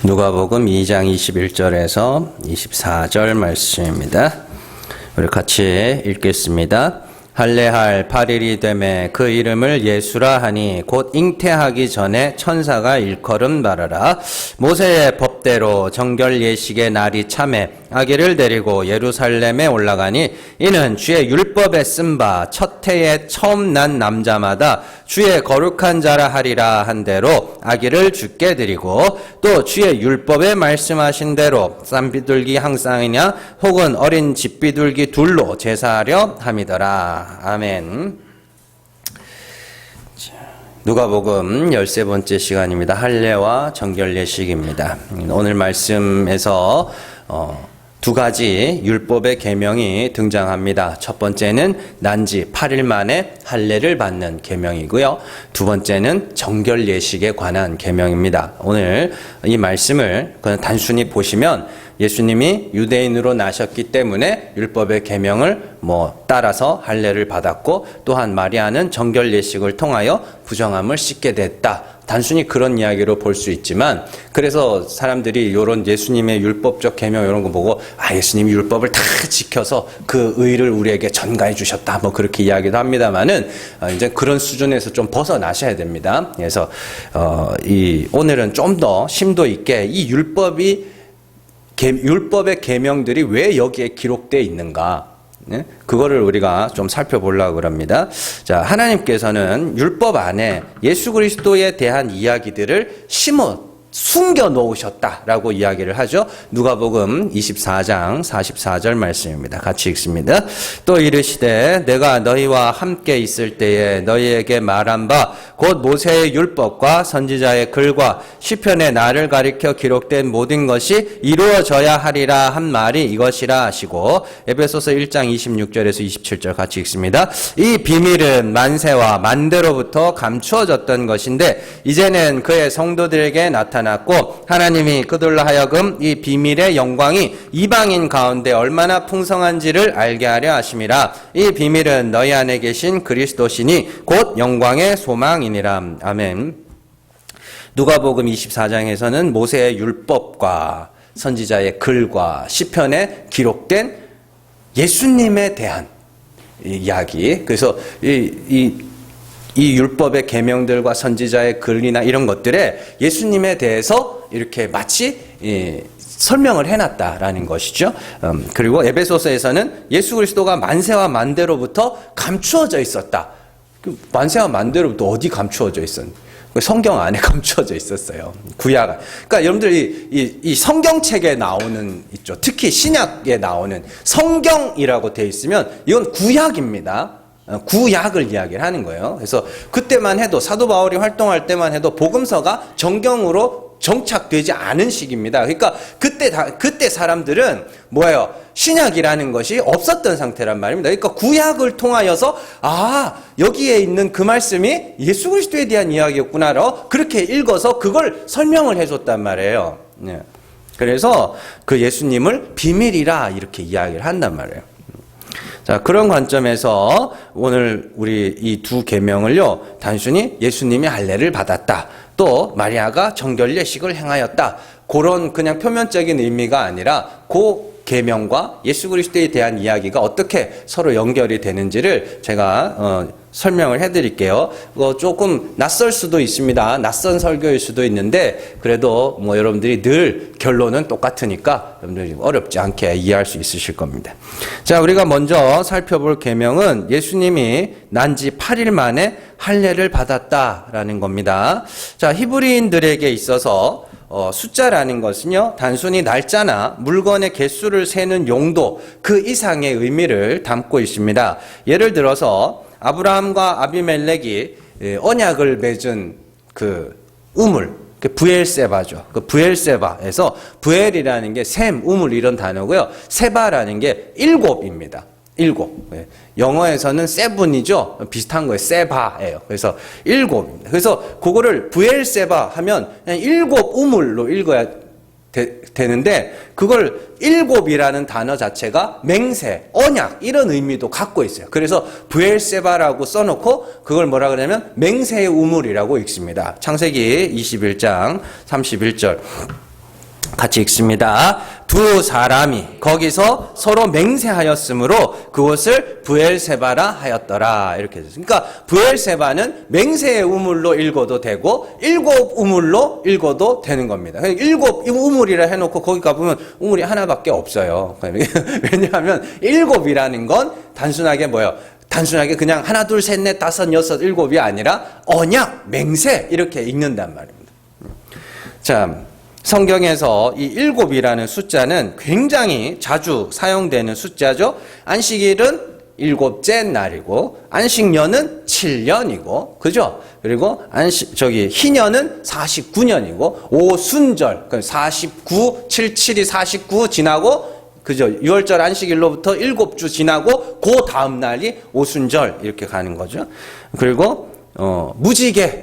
누가복음 2장 21절에서 24절 말씀입니다. 우리 같이 읽겠습니다. 할례할 8일이 되매 그 이름을 예수라 하니 곧 잉태하기 전에 천사가 일컬음 말하라. 모세의 법대로 정결 예식의 날이 참에 아기를 데리고 예루살렘에 올라가니 이는 주의 율법에 쓴 바 첫 해에 처음 난 남자마다 주의 거룩한 자라 하리라 한 대로 아기를 주께 드리고 또 주의 율법에 말씀하신 대로 쌈비둘기 한 쌍이냐 혹은 어린 집비둘기 둘로 제사하려 함이더라. 아멘. 누가복음 13번째 시간입니다. 할례와 정결 예식입니다. 오늘 말씀에서 두 가지 율법의 계명이 등장합니다. 첫 번째는 난지 8일 만에 할례를 받는 계명이고요. 두 번째는 정결 예식에 관한 계명입니다. 오늘 이 말씀을 그냥 단순히 보시면 예수님이 유대인으로 나셨기 때문에 율법의 계명을 따라서 할례를 받았고 또한 마리아는 정결 예식을 통하여 부정함을 씻게 됐다. 단순히 그런 이야기로 볼 수 있지만 그래서 사람들이 이런 예수님의 율법적 계명 이런 거 보고 예수님이 율법을 다 지켜서 그 의를 우리에게 전가해 주셨다. 그렇게 이야기도 합니다만은 이제 그런 수준에서 좀 벗어나셔야 됩니다. 그래서 오늘은 좀 더 심도 있게 이 율법의 계명들이 왜 여기에 기록되어 있는가? 그거를 우리가 좀 살펴보려고 합니다. 자, 하나님께서는 율법 안에 예수 그리스도에 대한 이야기들을 숨겨 놓으셨다라고 이야기를 하죠. 누가복음 24장 44절 말씀입니다. 같이 읽습니다. 또 이르시되 내가 너희와 함께 있을 때에 너희에게 말한 바 곧 모세의 율법과 선지자의 글과 시편에 나를 가리켜 기록된 모든 것이 이루어져야 하리라 한 말이 이것이라 하시고 에베소서 1장 26절에서 27절 같이 읽습니다. 이 비밀은 만세와 만대로부터 감추어졌던 것인데 이제는 그의 성도들에게 나타났고 하나님이 그들로 하여금 이 비밀의 영광이 이방인 가운데 얼마나 풍성한지를 알게 하려 하심이라. 이 비밀은 너희 안에 계신 그리스도시니 곧 영광의 소망이니라. 아멘. 누가복음 24장에서는 모세의 율법과 선지자의 글과 시편에 기록된 예수님에 대한 이야기. 그래서 이 율법의 계명들과 선지자의 글이나 이런 것들에 예수님에 대해서 이렇게 마치 설명을 해놨다라는 것이죠. 그리고 에베소서에서는 예수 그리스도가 만세와 만대로부터 감추어져 있었다. 만세와 만대로부터 어디 감추어져 있었는지. 성경 안에 감추어져 있었어요. 구약. 그러니까 여러분들이 이 성경책에 나오는 있죠. 특히 신약에 나오는 성경이라고 되어 있으면 이건 구약입니다. 구약을 이야기를 하는 거예요. 그래서 그때만 해도 사도 바울이 활동할 때만 해도 복음서가 정경으로 정착되지 않은 시기입니다. 그러니까 그때 사람들은 뭐예요? 신약이라는 것이 없었던 상태란 말입니다. 그러니까 구약을 통하여서 여기에 있는 그 말씀이 예수 그리스도에 대한 이야기였구나로 그렇게 읽어서 그걸 설명을 해줬단 말이에요. 그래서 그 예수님을 비밀이라 이렇게 이야기를 한단 말이에요. 자, 그런 관점에서 오늘 우리 이 두 계명을요 단순히 예수님이 할례를 받았다. 또 마리아가 정결 예식을 행하였다. 그런 그냥 표면적인 의미가 아니라 그 계명과 예수 그리스도에 대한 이야기가 어떻게 서로 연결이 되는지를 제가 설명을 해드릴게요. 조금 낯설 수도 있습니다. 낯선 설교일 수도 있는데 그래도 여러분들이 늘 결론은 똑같으니까 여러분들이 어렵지 않게 이해할 수 있으실 겁니다. 자, 우리가 먼저 살펴볼 계명은 예수님이 난지 8일 만에 할례를 받았다라는 겁니다. 자, 히브리인들에게 있어서 숫자라는 것은요 단순히 날짜나 물건의 개수를 세는 용도 그 이상의 의미를 담고 있습니다. 예를 들어서 아브라함과 아비멜렉이 언약을 맺은 그 우물, 그 브엘세바죠. 그 브엘세바에서 브엘이라는 게 셈, 우물 이런 단어고요. 세바라는 게 일곱입니다. 일곱. 영어에서는 세븐이죠. 비슷한 거예요. 세바예요. 그래서 일곱입니다. 그래서 그거를 브엘세바 하면 그냥 일곱 우물로 읽어야 되는데 그걸 일곱이라는 단어 자체가 맹세, 언약 이런 의미도 갖고 있어요. 그래서 브엘세바라고 써놓고 그걸 뭐라 그러냐면 맹세의 우물이라고 읽습니다. 창세기 21장 31절 같이 읽습니다. 두 사람이 거기서 서로 맹세하였으므로 그곳을 부엘세바라 하였더라. 이렇게 됐어요. 그러니까 부엘세바는 맹세의 우물로 읽어도 되고 일곱 우물로 읽어도 되는 겁니다. 일곱 우물이라 해놓고 거기 가보면 우물이 하나밖에 없어요. 왜냐하면 일곱이라는 건 단순하게 뭐예요? 단순하게 그냥 하나, 둘, 셋, 넷, 다섯, 여섯, 일곱이 아니라 언약, 맹세 이렇게 읽는단 말입니다. 자, 성경에서 이 일곱이라는 숫자는 굉장히 자주 사용되는 숫자죠. 안식일은 일곱째 날이고 안식년은 7년이고 그죠? 그리고 희년은 49년이고 오순절 49, 77이 49 지나고 그죠? 6월절 안식일로부터 7주 지나고 그 다음 날이 오순절 이렇게 가는 거죠. 그리고 무지개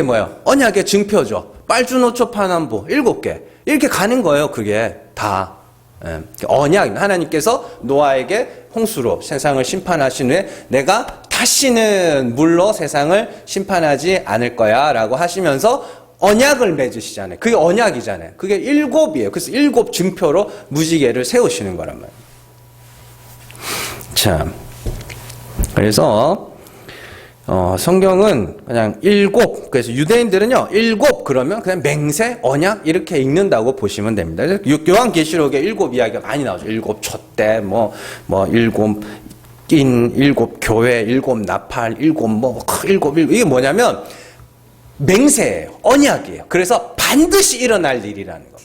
뭐예요? 언약의 증표죠. 빨주노초 파남보 7개 이렇게 가는 거예요. 그게 다 언약. 하나님께서 노아에게 홍수로 세상을 심판하신 후에 내가 다시는 물로 세상을 심판하지 않을 거야 라고 하시면서 언약을 맺으시잖아요. 그게 언약이잖아요. 그게 7이에요. 그래서 7 증표로 무지개를 세우시는 거란 말이에요. 자, 그래서 성경은 그냥 7, 그래서 유대인들은요, 7 그러면 그냥 맹세, 언약 이렇게 읽는다고 보시면 됩니다. 요한계시록에 7 이야기가 많이 나오죠. 7 촛대, 7 인, 7 교회, 7 나팔, 7 이게 뭐냐면 맹세예요. 언약이에요. 그래서 반드시 일어날 일이라는 겁니다.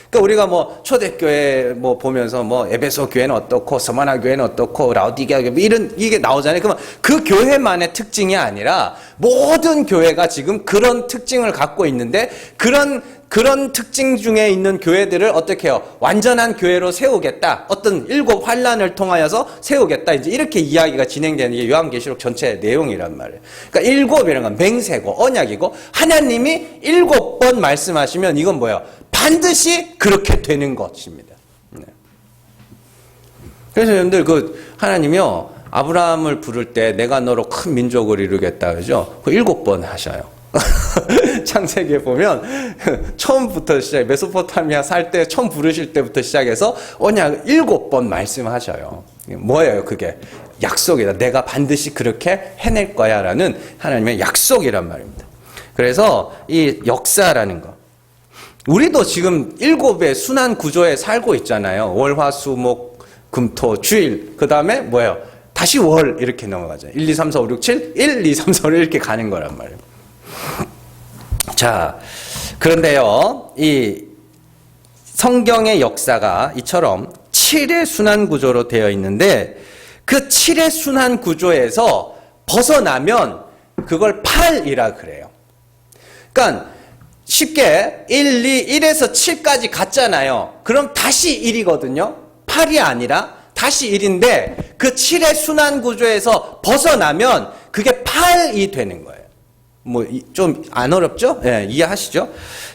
그러니까 우리가 초대교회 보면서 에베소 교회는 어떻고 서마나 교회는 어떻고 라우디게아 교회 이게 나오잖아요. 그러면 그 교회만의 특징이 아니라 모든 교회가 지금 그런 특징을 갖고 있는데 그런 특징 중에 있는 교회들을 어떻게 해요? 완전한 교회로 세우겠다. 어떤 7 환란을 통하여서 세우겠다. 이제 이렇게 이야기가 진행되는 게 요한계시록 전체 내용이란 말이에요. 그러니까 7이라는 건 맹세고 언약이고 하나님이 7번 말씀하시면 이건 뭐예요? 반드시 그렇게 되는 것입니다. 네. 그래서 여러분들 하나님이요 아브라함을 부를 때 내가 너로 큰 민족을 이루겠다 그죠? 7번 하셔요. 창세기에 보면 처음부터 메소포타미아 살 때 처음 부르실 때부터 시작해서 언약 7번 말씀하셔요. 뭐예요 그게? 약속이다. 내가 반드시 그렇게 해낼 거야 라는 하나님의 약속이란 말입니다. 그래서 이 역사라는 거 우리도 지금 7의 순환 구조에 살고 있잖아요. 월, 화, 수, 목, 금, 토, 주일. 그 다음에 뭐예요? 다시 월 이렇게 넘어가죠. 1, 2, 3, 4, 5, 6, 7, 1, 2, 3, 4, 5 이렇게 가는 거란 말이에요. 자, 그런데요, 이 성경의 역사가 이처럼 7의 순환 구조로 되어 있는데 그 7의 순환 구조에서 벗어나면 그걸 8이라 그래요. 그러니까 쉽게 1, 2, 1에서 7까지 갔잖아요. 그럼 다시 1이거든요. 8이 아니라 다시 1인데 그 7의 순환 구조에서 벗어나면 그게 8이 되는 거예요. 좀 안 어렵죠? 예, 이해하시죠?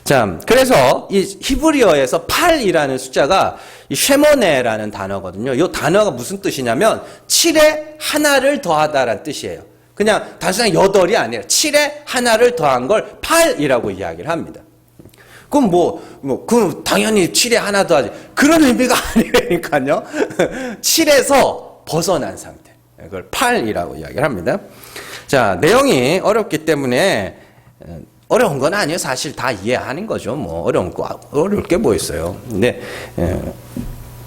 자, 그래서 이 히브리어에서 8이라는 숫자가 이 쉐모네라는 단어거든요. 이 단어가 무슨 뜻이냐면 7에 하나를 더하다라는 뜻이에요. 그냥 단순한 8이 아니라 7에 하나를 더한 걸 8이라고 이야기를 합니다. 그럼 그럼 당연히 7에 하나 더하지. 그런 의미가 아니라니까요. 7에서 벗어난 상태. 그걸 8이라고 이야기를 합니다. 자, 내용이 어렵기 때문에 어려운 건 아니에요. 사실 다 이해하는 거죠. 어려울 게 뭐 있어요. 근데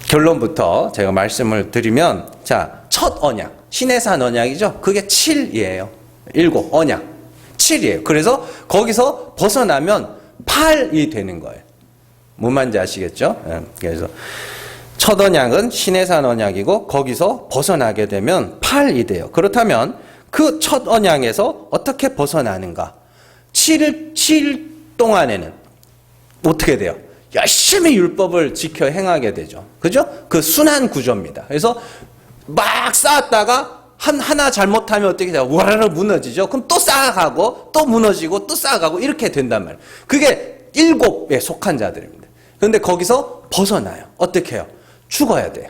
결론부터 제가 말씀을 드리면 자, 첫 언약, 시내산 언약이죠. 그게 7이에요. 7 언약 7이에요. 그래서 거기서 벗어나면 8이 되는 거예요. 뭔 말인지 아시겠죠? 그래서 첫 언약은 시내산 언약이고 거기서 벗어나게 되면 8이 돼요. 그렇다면 그 첫 언약에서 어떻게 벗어나는가? 7일 동안에는 어떻게 돼요? 열심히 율법을 지켜 행하게 되죠. 그죠? 그 순환 구조입니다. 그래서 막 쌓았다가 하나 잘못하면 어떻게 돼요? 와라라 무너지죠. 그럼 또 쌓아가고 또 무너지고 또 쌓아가고 이렇게 된단 말이에요. 그게 7에 속한 자들입니다. 그런데 거기서 벗어나요. 어떻게 해요? 죽어야 돼요.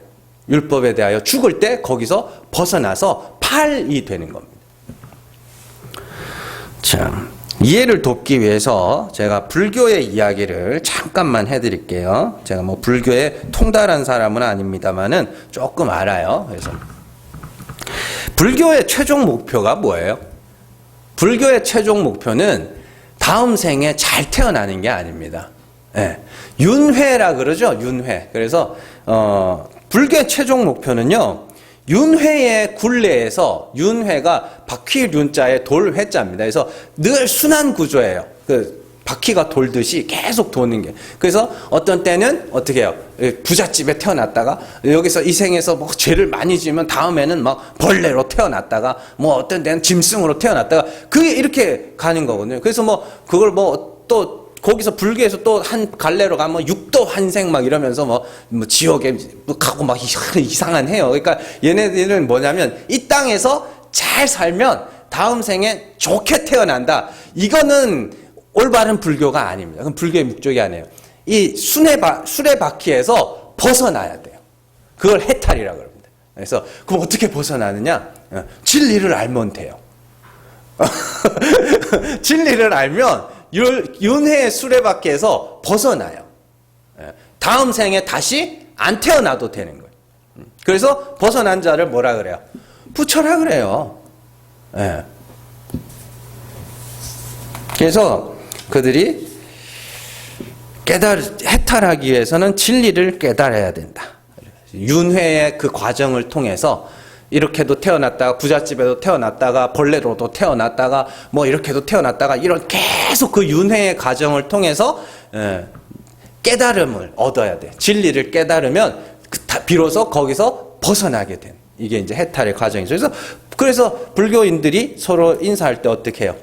율법에 대하여 죽을 때 거기서 벗어나서 8이 되는 겁니다. 자, 이해를 돕기 위해서 제가 불교의 이야기를 잠깐만 해드릴게요. 제가 뭐 불교에 통달한 사람은 아닙니다만은 조금 알아요. 그래서 불교의 최종 목표가 뭐예요? 불교의 최종 목표는 다음 생에 잘 태어나는 게 아닙니다. 예. 윤회라 그러죠. 윤회. 그래서 불교의 최종 목표는요. 윤회의 굴레에서 윤회가 바퀴 윤자의 돌 회자입니다. 그래서 늘 순환 구조예요. 그 바퀴가 돌듯이 계속 도는 게. 그래서 어떤 때는 어떻게 해요? 부잣집에 태어났다가 여기서 이 생에서 뭐 죄를 많이 지으면 다음에는 막 벌레로 태어났다가 뭐 어떤 때는 짐승으로 태어났다가 그게 이렇게 가는 거거든요. 그래서 뭐 그걸 뭐 또 거기서 불교에서 또 한 갈래로 가면 육도 환생 막 이러면서 뭐 지옥에 가고 막 이상한 해요. 그러니까 얘네들은 뭐냐면 이 땅에서 잘 살면 다음 생에 좋게 태어난다. 이거는 올바른 불교가 아닙니다. 그럼 불교의 목적이 아니에요. 이 수레바퀴에서 벗어나야 돼요. 그걸 해탈이라고 합니다. 그래서 그럼 어떻게 벗어나느냐? 진리를 알면 돼요. 진리를 알면 윤회의 수레바퀴에서 벗어나요. 다음 생에 다시 안 태어나도 되는 거예요. 그래서 벗어난 자를 뭐라 그래요? 부처라 그래요. 그래서 그들이 해탈하기 위해서는 진리를 깨달아야 된다. 윤회의 그 과정을 통해서 이렇게도 태어났다가 부잣집에도 태어났다가 벌레로도 태어났다가 뭐 이렇게도 태어났다가 이런 계속 그 윤회의 과정을 통해서 깨달음을 얻어야 돼. 진리를 깨달으면 비로소 거기서 벗어나게 된. 이게 이제 해탈의 과정이죠. 그래서 불교인들이 서로 인사할 때 어떻게 해요?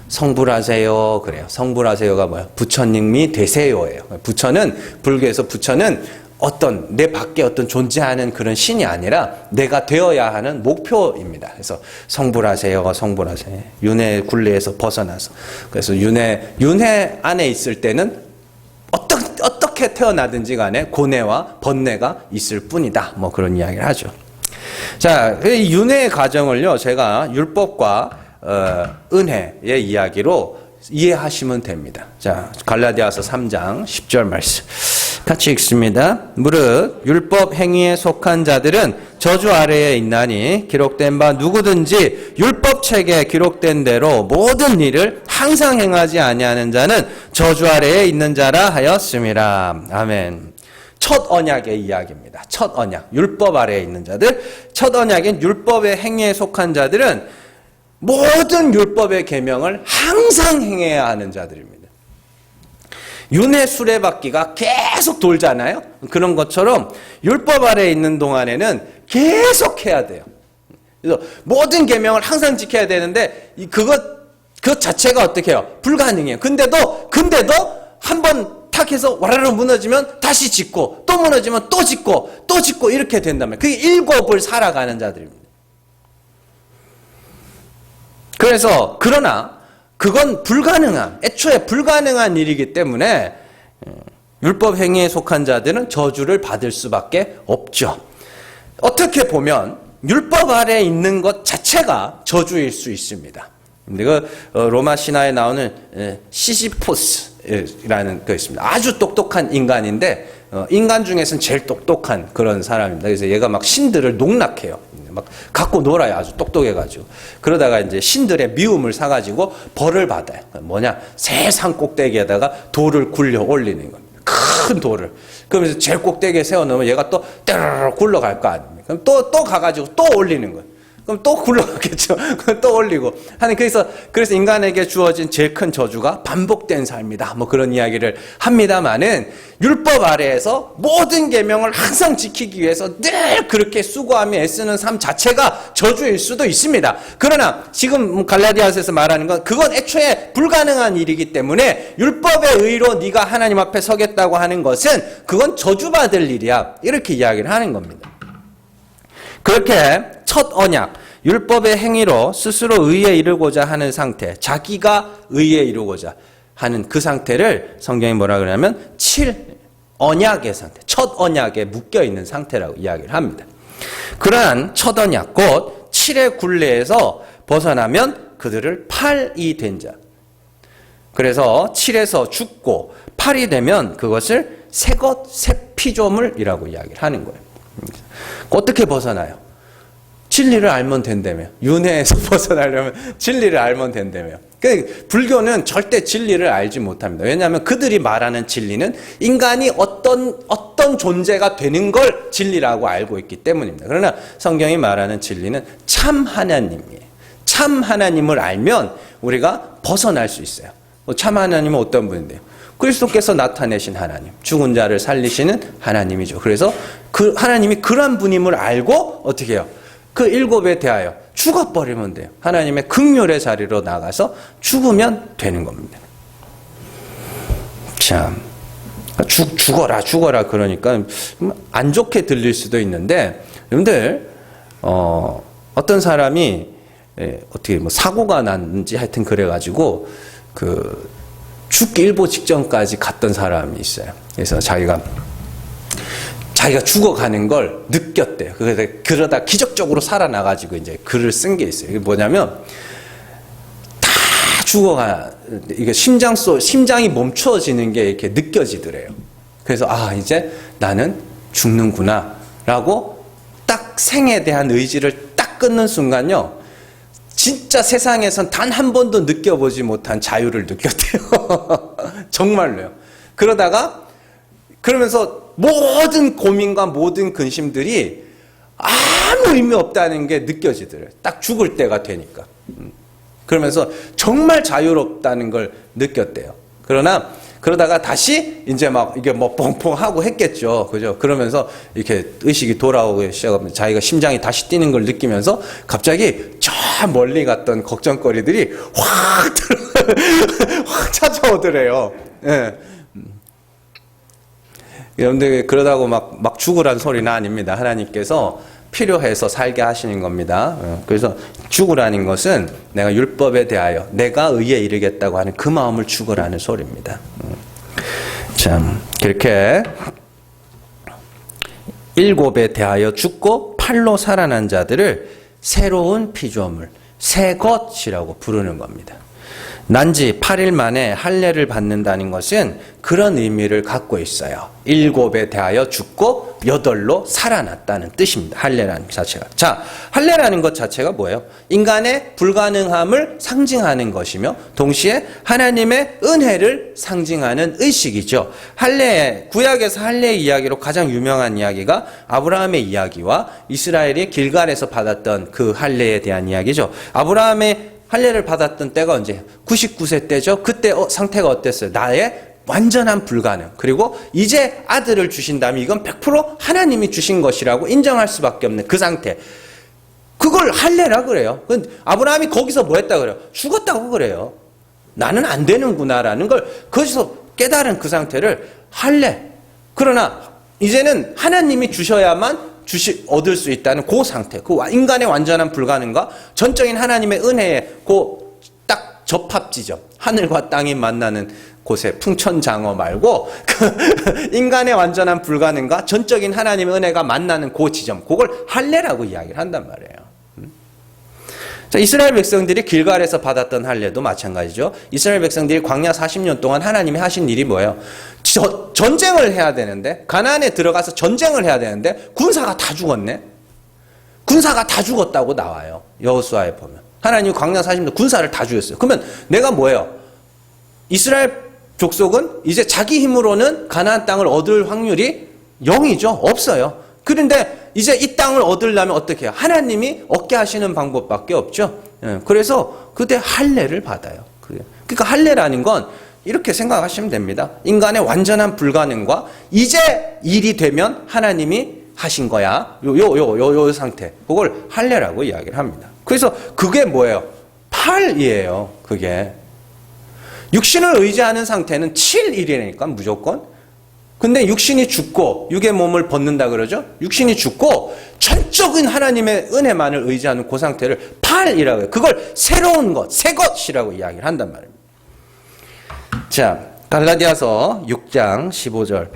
성불하세요. 그래요. 성불하세요가 뭐야? 부처님이 되세요예요. 부처는, 불교에서 부처는 어떤 내 밖에 어떤 존재하는 그런 신이 아니라 내가 되어야 하는 목표입니다. 그래서 성불하세요, 성불하세요. 윤회 굴레에서 벗어나서. 그래서 윤회 안에 있을 때는 어떻게 태어나든지 간에 고뇌와 번뇌가 있을 뿐이다. 뭐 그런 이야기를 하죠. 자, 이 윤회의 과정을요, 제가 율법과 은혜의 이야기로 이해하시면 됩니다. 자, 갈라디아서 3장 10절 말씀. 같이 읽습니다. 무릇 율법 행위에 속한 자들은 저주 아래에 있나니 기록된 바 누구든지 율법책에 기록된 대로 모든 일을 항상 행하지 아니하는 자는 저주 아래에 있는 자라 하였음이라. 아멘. 첫 언약의 이야기입니다. 첫 언약. 율법 아래에 있는 자들. 첫 언약인 율법의 행위에 속한 자들은 모든 율법의 계명을 항상 행해야 하는 자들입니다. 윤회 수레바퀴가 계속 돌잖아요. 그런 것처럼 율법 아래에 있는 동안에는 계속 해야 돼요. 그래서 모든 계명을 항상 지켜야 되는데 그 자체가 어떻게 해요? 불가능해요. 근데도 한번 탁 해서 와라락 무너지면 다시 짓고 또 무너지면 또 짓고 이렇게 된다면 그게 일곱을 살아가는 자들입니다. 그래서 그러나 그건 애초에 불가능한 일이기 때문에 율법 행위에 속한 자들은 저주를 받을 수밖에 없죠. 어떻게 보면 율법 아래에 있는 것 자체가 저주일 수 있습니다. 근데 그 로마 신화에 나오는 시시포스라는 거 있습니다. 아주 똑똑한 인간인데 인간 중에서는 제일 똑똑한 그런 사람입니다. 그래서 얘가 막 신들을 농락해요. 막 갖고 놀아요. 아주 똑똑해가지고. 그러다가 이제 신들의 미움을 사가지고 벌을 받아요. 뭐냐? 새 산 꼭대기에다가 돌을 굴려 올리는 겁니다. 큰 돌을. 그러면서 제일 꼭대기에 세워놓으면 얘가 또 떼르르 굴러갈 거 아닙니까? 그럼 또 가가지고 또 올리는 거예요. 그럼 또 굴러가겠죠. 또 올리고. 그래서 인간에게 주어진 제일 큰 저주가 반복된 삶이다. 뭐 그런 이야기를 합니다만은 율법 아래에서 모든 계명을 항상 지키기 위해서 늘 그렇게 수고하며 애쓰는 삶 자체가 저주일 수도 있습니다. 그러나 지금 갈라디아서에서 말하는 건 그건 애초에 불가능한 일이기 때문에 율법의 의로 네가 하나님 앞에 서겠다고 하는 것은 그건 저주받을 일이야. 이렇게 이야기를 하는 겁니다. 그렇게 첫 언약, 율법의 행위로 스스로 의에 이르고자 하는 상태, 자기가 의에 이르고자 하는 그 상태를 성경이 뭐라 그러냐면 7언약의 상태, 첫 언약에 묶여있는 상태라고 이야기를 합니다. 그러한 첫 언약, 곧 7의 굴레에서 벗어나면 그들을 8이 된 자. 그래서 7에서 죽고 8이 되면 그것을 새것, 새 피조물이라고 이야기를 하는 거예요. 어떻게 벗어나요? 진리를 알면 된다며. 윤회에서 벗어나려면 진리를 알면 된다며. 불교는 절대 진리를 알지 못합니다. 왜냐하면 그들이 말하는 진리는 인간이 어떤 존재가 되는 걸 진리라고 알고 있기 때문입니다. 그러나 성경이 말하는 진리는 참 하나님이에요. 참 하나님을 알면 우리가 벗어날 수 있어요. 참 하나님은 어떤 분인데요? 그리스도께서 나타내신 하나님, 죽은 자를 살리시는 하나님이죠. 그래서 그 하나님이 그러한 분임을 알고 어떻게 해요? 그 일곱에 대하여 죽어버리면 돼요. 하나님의 긍휼의 자리로 나가서 죽으면 되는 겁니다. 참, 죽어라 그러니까 안 좋게 들릴 수도 있는데, 여러분들 어떤 사람이 어떻게 뭐 사고가 났는지 하여튼 그래가지고 죽기 일보 직전까지 갔던 사람이 있어요. 그래서 자기가 죽어가는 걸 느꼈대요. 그러다 기적적으로 살아나가지고 이제 글을 쓴 게 있어요. 이게 뭐냐면, 다 이게 심장이 멈춰지는 게 이렇게 느껴지더래요. 그래서, 이제 나는 죽는구나. 라고 딱 생에 대한 의지를 딱 끊는 순간요. 진짜 세상에선 단 한 번도 느껴보지 못한 자유를 느꼈대요. 정말로요. 그러면서 모든 고민과 모든 근심들이 아무 의미 없다는 게 느껴지더래요. 딱 죽을 때가 되니까. 그러면서 정말 자유롭다는 걸 느꼈대요. 그러다가 다시 이제 이게 뻥뻥하고 했겠죠. 그죠? 그러면서 이렇게 의식이 돌아오기 시작하면 자기가 심장이 다시 뛰는 걸 느끼면서 갑자기 저 멀리 갔던 걱정거리들이 확 찾아오더래요. 예. 여러분들 그러다고 막 죽으란 소리는 아닙니다. 하나님께서 필요해서 살게 하시는 겁니다. 그래서 죽으라는 것은 내가 율법에 대하여 내가 의에 이르겠다고 하는 그 마음을 죽으라는 소리입니다. 참 그렇게 일곱에 대하여 죽고 팔로 살아난 자들을 새로운 피조물, 새 것이라고 부르는 겁니다. 난지 8일 만에 할례를 받는다는 것은 그런 의미를 갖고 있어요. 일곱에 대하여 죽고 여덟로 살아났다는 뜻입니다. 할례라는 자체가. 자, 할례라는 것 자체가 뭐예요? 인간의 불가능함을 상징하는 것이며 동시에 하나님의 은혜를 상징하는 의식이죠. 구약에서 할례 이야기로 가장 유명한 이야기가 아브라함의 이야기와 이스라엘이 길갈에서 받았던 그 할례에 대한 이야기죠. 아브라함의 할례를 받았던 때가 언제? 99세 때죠. 그때 상태가 어땠어요? 나의 완전한 불가능. 그리고 이제 아들을 주신다면 이건 100% 하나님이 주신 것이라고 인정할 수밖에 없는 그 상태. 그걸 할례라 그래요. 아브라함이 거기서 뭐 했다 그래요? 죽었다고 그래요. 나는 안 되는구나라는 걸 거기서 깨달은 그 상태를 할례. 그러나 이제는 하나님이 주셔야만 얻을 수 있다는 그 상태, 그 인간의 완전한 불가능과 전적인 하나님의 은혜의 그 딱 접합지점, 하늘과 땅이 만나는 곳에 풍천장어 말고 그 인간의 완전한 불가능과 전적인 하나님의 은혜가 만나는 그 지점, 그걸 할례라고 이야기를 한단 말이에요. 자, 이스라엘 백성들이 길갈에서 받았던 할례도 마찬가지죠. 이스라엘 백성들이 광야 40년 동안 하나님이 하신 일이 뭐예요? 전쟁을 해야 되는데, 가나안에 들어가서 전쟁을 해야 되는데 군사가 다 죽었네. 군사가 다 죽었다고 나와요. 여호수아에 보면 하나님이 광야 40년 군사를 다 죽였어요. 그러면 내가 뭐예요? 이스라엘 족속은 이제 자기 힘으로는 가나안 땅을 얻을 확률이 0이죠. 없어요. 그런데 이제 이 땅을 얻으려면 어떻게 해요? 하나님이 얻게 하시는 방법밖에 없죠. 그래서 그때 할례를 받아요. 그러니까 할례라는 건 이렇게 생각하시면 됩니다. 인간의 완전한 불가능과 이제 일이 되면 하나님이 하신 거야. 요 상태. 그걸 할례라고 이야기를 합니다. 그래서 그게 뭐예요? 8이에요. 그게. 육신을 의지하는 상태는 7일이니까 무조건. 근데 육신이 죽고 육의 몸을 벗는다 그러죠? 육신이 죽고 전적인 하나님의 은혜만을 의지하는 그 상태를 8이라고 해요. 그걸 새로운 것, 새 것이라고 이야기를 한단 말입니다. 자, 갈라디아서 6장 15절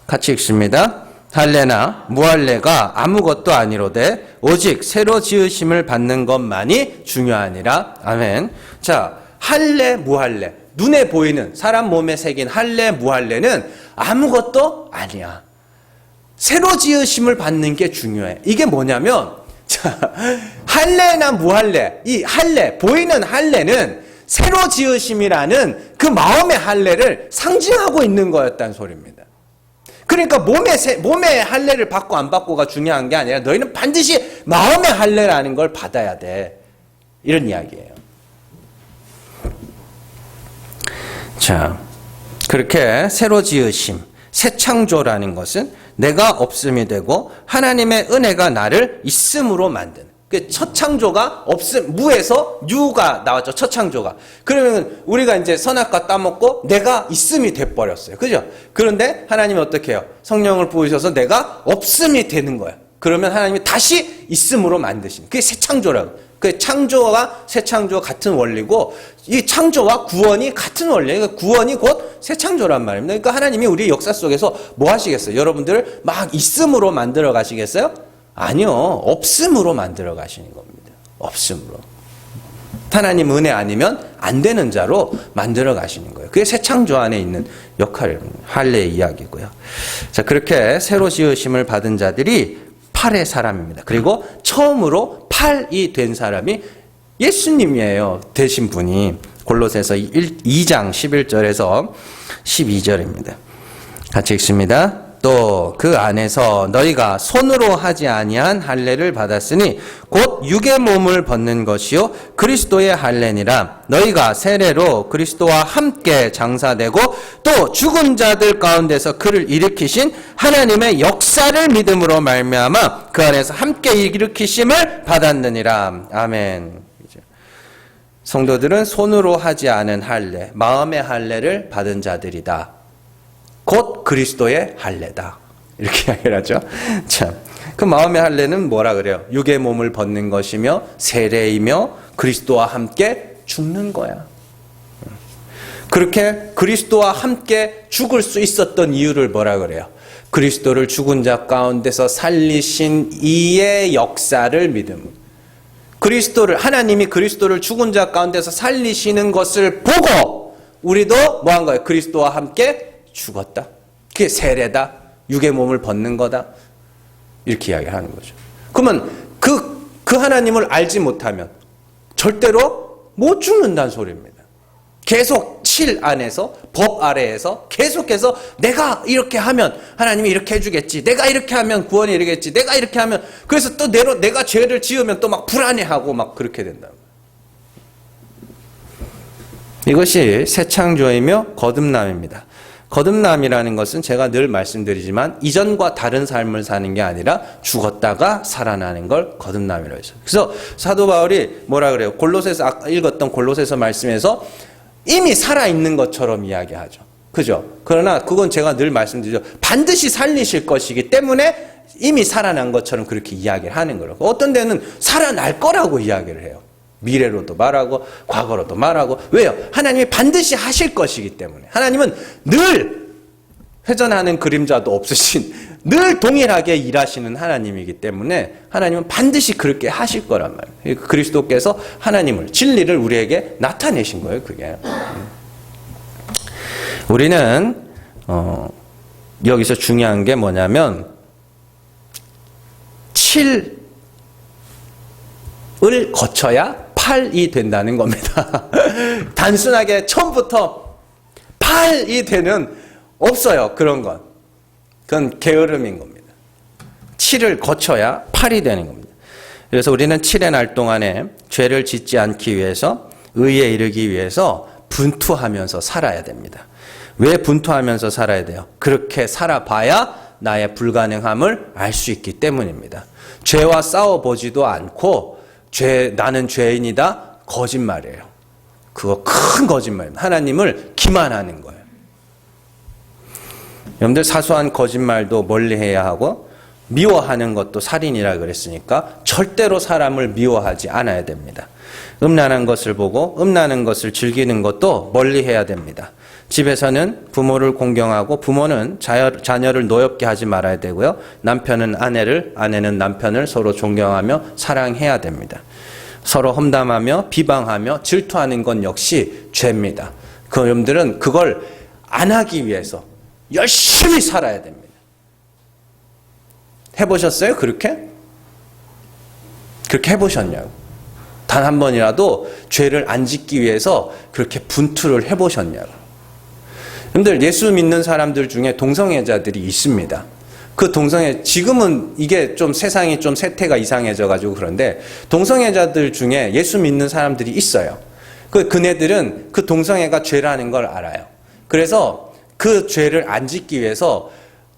같이 읽습니다. 할례나 무할례가 아무것도 아니로되 오직 새로 지으심을 받는 것만이 중요하니라. 아멘. 자, 할례 무할례. 눈에 보이는 사람 몸에 새긴 할례, 무할례는 아무것도 아니야. 새로 지으심을 받는 게 중요해. 이게 뭐냐면, 자, 할례나 무할례, 이 할례, 보이는 할례는 새로 지으심이라는 그 마음의 할례를 상징하고 있는 거였다는 소리입니다. 그러니까 몸의 할례를 받고 안 받고가 중요한 게 아니라 너희는 반드시 마음의 할례라는 걸 받아야 돼. 이런 이야기예요. 자, 그렇게 새로 지으심, 새 창조라는 것은 내가 없음이 되고 하나님의 은혜가 나를 있음으로 만드는. 첫 창조가 무에서 유가 나왔죠. 첫 창조가. 그러면 우리가 이제 선악과 따먹고 내가 있음이 돼버렸어요. 그죠? 그런데 하나님이 어떻게 해요? 성령을 부으셔서 내가 없음이 되는 거야. 그러면 하나님이 다시 있음으로 만드시는. 그게 새 창조라고. 그 창조와 새 창조와 같은 원리고 이 창조와 구원이 같은 원리예요. 그러니까 구원이 곧 새 창조란 말입니다. 그러니까 하나님이 우리 역사 속에서 뭐 하시겠어요? 여러분들을 막 있음으로 만들어 가시겠어요? 아니요. 없음으로 만들어 가시는 겁니다. 없음으로. 하나님 은혜 아니면 안 되는 자로 만들어 가시는 거예요. 그게 새 창조 안에 있는 역할입니다. 할례의 이야기고요. 자, 그렇게 새로 지으심을 받은 자들이 8의 사람입니다. 그리고 처음으로 8이 된 사람이 예수님이에요. 되신 분이. 골로새서 2장 11절에서 12절입니다. 같이 읽습니다. 또 그 안에서 너희가 손으로 하지 아니한 할례를 받았으니 곧 육의 몸을 벗는 것이요 그리스도의 할례니라. 너희가 세례로 그리스도와 함께 장사되고 또 죽은 자들 가운데서 그를 일으키신 하나님의 역사를 믿음으로 말미암아 그 안에서 함께 일으키심을 받았느니라. 아멘. 성도들은 손으로 하지 않은 할례, 마음의 할례를 받은 자들이다. 곧 그리스도의 할례다. 이렇게 이야기를 하죠. 참, 그 마음의 할례는 뭐라 그래요? 육의 몸을 벗는 것이며 세례이며 그리스도와 함께 죽는 거야. 그렇게 그리스도와 함께 죽을 수 있었던 이유를 뭐라 그래요? 그리스도를 죽은 자 가운데서 살리신 이의 역사를 믿음. 하나님이 그리스도를 죽은 자 가운데서 살리시는 것을 보고 우리도 뭐 한 거예요? 그리스도와 함께 죽었다. 그게 세례다. 육의 몸을 벗는 거다. 이렇게 이야기하는 거죠. 그러면 그 하나님을 알지 못하면 절대로 못 죽는다는 소리입니다. 계속 7 안에서 법 아래에서 계속해서 내가 이렇게 하면 하나님이 이렇게 해주겠지. 내가 이렇게 하면 구원이 이르겠지. 내가 이렇게 하면 그래서 또 내가 죄를 지으면 또 막 불안해하고 막 그렇게 된다. 이것이 새 창조이며 거듭남입니다. 거듭남이라는 것은 제가 늘 말씀드리지만 이전과 다른 삶을 사는 게 아니라 죽었다가 살아나는 걸 거듭남이라고 했어요. 그래서 사도 바울이 뭐라 그래요? 골로새서 아까 읽었던 골로새서 말씀에서 이미 살아있는 것처럼 이야기하죠. 그죠? 그러나 그건 제가 늘 말씀드리죠. 반드시 살리실 것이기 때문에 이미 살아난 것처럼 그렇게 이야기를 하는 거예요. 어떤 데는 살아날 거라고 이야기를 해요. 미래로도 말하고 과거로도 말하고. 왜요? 하나님이 반드시 하실 것이기 때문에. 하나님은 늘 회전하는 그림자도 없으신 늘 동일하게 일하시는 하나님이기 때문에 하나님은 반드시 그렇게 하실 거란 말이에요. 그리스도께서 하나님을 진리를 우리에게 나타내신 거예요. 그게. 우리는 여기서 중요한 게 뭐냐면 7을 거쳐야 8이 된다는 겁니다. 단순하게 처음부터 8이 되는 없어요. 그런 건. 그건 게으름인 겁니다. 7을 거쳐야 8이 되는 겁니다. 그래서 우리는 7의 날 동안에 죄를 짓지 않기 위해서 의에 이르기 위해서 분투하면서 살아야 됩니다. 왜 분투하면서 살아야 돼요? 그렇게 살아봐야 나의 불가능함을 알 수 있기 때문입니다. 죄와 싸워보지도 않고 나는 죄인이다? 거짓말이에요. 그거 큰 거짓말입니다. 하나님을 기만하는 거예요. 여러분들 사소한 거짓말도 멀리해야 하고 미워하는 것도 살인이라 그랬으니까 절대로 사람을 미워하지 않아야 됩니다. 음란한 것을 보고 음란한 것을 즐기는 것도 멀리해야 됩니다. 집에서는 부모를 공경하고 부모는 자녀를 노엽게 하지 말아야 되고요. 남편은 아내는 남편을 서로 존경하며 사랑해야 됩니다. 서로 험담하며 비방하며 질투하는 건 역시 죄입니다. 그 여러분들은 그걸 안 하기 위해서 열심히 살아야 됩니다. 해보셨어요? 그렇게? 그렇게 해보셨냐고. 단 한 번이라도 죄를 안 짓기 위해서 그렇게 분투를 해보셨냐고. 여러분들, 예수 믿는 사람들 중에 동성애자들이 있습니다. 그 지금은 이게 좀 세상이 좀 세태가 이상해져가지고 그런데 동성애자들 중에 예수 믿는 사람들이 있어요. 그네들은 그 동성애가 죄라는 걸 알아요. 그래서 그 죄를 안 짓기 위해서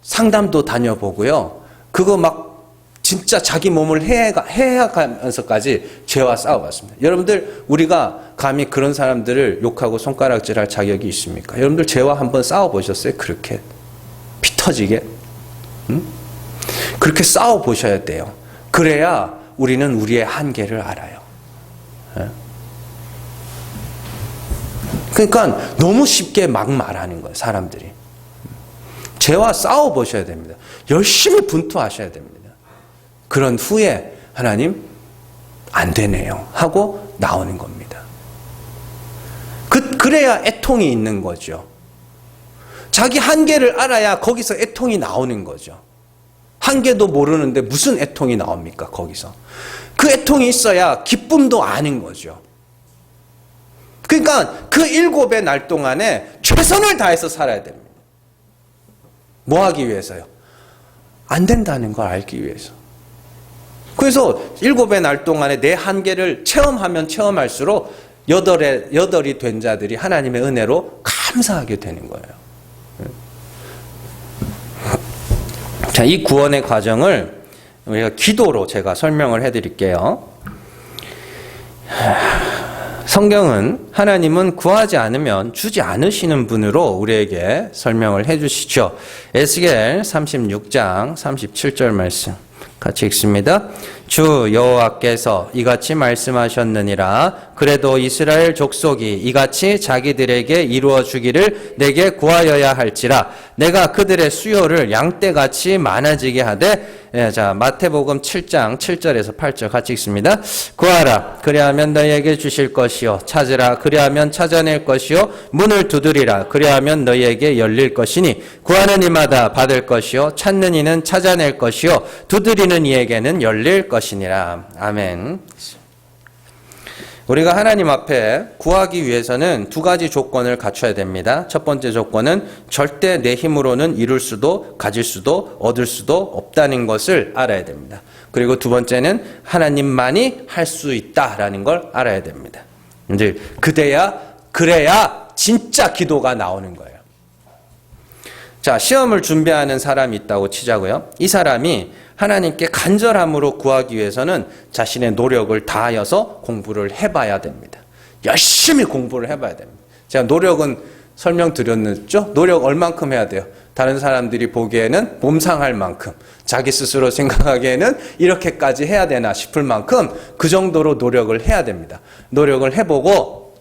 상담도 다녀보고요. 그거 막 진짜 자기 몸을 해해가면서까지 죄와 싸워봤습니다. 여러분들, 우리가 감히 그런 사람들을 욕하고 손가락질할 자격이 있습니까? 여러분들 죄와 한번 싸워보셨어요? 그렇게 피 터지게? 그렇게 싸워보셔야 돼요. 그래야 우리는 우리의 한계를 알아요. 그러니까 너무 쉽게 막 말하는 거예요, 사람들이. 죄와 싸워보셔야 됩니다. 열심히 분투하셔야 됩니다. 그런 후에 하나님 안 되네요 하고 나오는 겁니다. 그래야 애통이 있는 거죠. 자기 한계를 알아야 거기서 애통이 나오는 거죠. 한계도 모르는데 무슨 애통이 나옵니까, 거기서. 그 애통이 있어야 기쁨도 아는 거죠. 그러니까 그 7의 날 동안에 최선을 다해서 살아야 됩니다. 뭐 하기 위해서요? 안 된다는 걸 알기 위해서. 그래서 7의 날 동안에 내 한계를 체험하면 체험할수록 8이 된 자들이 하나님의 은혜로 감사하게 되는 거예요. 자, 이 구원의 과정을 우리가 기도로 제가 설명을 해드릴게요. 성경은 하나님은 구하지 않으면 주지 않으시는 분으로 우리에게 설명을 해주시죠. 에스겔 36장 37절 말씀 같이 읽습니다. 주 여호와께서 이같이 말씀하셨느니라. 그래도 이스라엘 족속이 이같이 자기들에게 이루어 주기를 내게 구하여야 할지라. 내가 그들의 수요를 양떼같이 많아지게 하되. 자, 마태복음 7장 7절에서 8절 같이 읽습니다. 구하라, 그리하면 너희에게 주실 것이요. 찾으라, 그리하면 찾아낼 것이요. 문을 두드리라, 그리하면 너희에게 열릴 것이니. 구하는 이마다 받을 것이요. 찾는 이는 찾아낼 것이요. 두드리는 이에게는 열릴 것이니라. 아멘. 우리가 하나님 앞에 구하기 위해서는 2가지 조건을 갖춰야 됩니다. 첫 번째 조건은 절대 내 힘으로는 이룰 수도 가질 수도 얻을 수도 없다는 것을 알아야 됩니다. 그리고 두 번째는 하나님만이 할 수 있다라는 걸 알아야 됩니다. 이제 그래야 진짜 기도가 나오는 거예요. 자, 시험을 준비하는 사람이 있다고 치자고요. 이 사람이 하나님께 간절함으로 구하기 위해서는 자신의 노력을 다하여서 공부를 해봐야 됩니다. 열심히 공부를 해봐야 됩니다. 제가 노력은 설명드렸죠? 노력 얼만큼 해야 돼요? 다른 사람들이 보기에는 몸상할 만큼, 자기 스스로 생각하기에는 이렇게까지 해야 되나 싶을 만큼 그 정도로 노력을 해야 됩니다. 노력을 해보고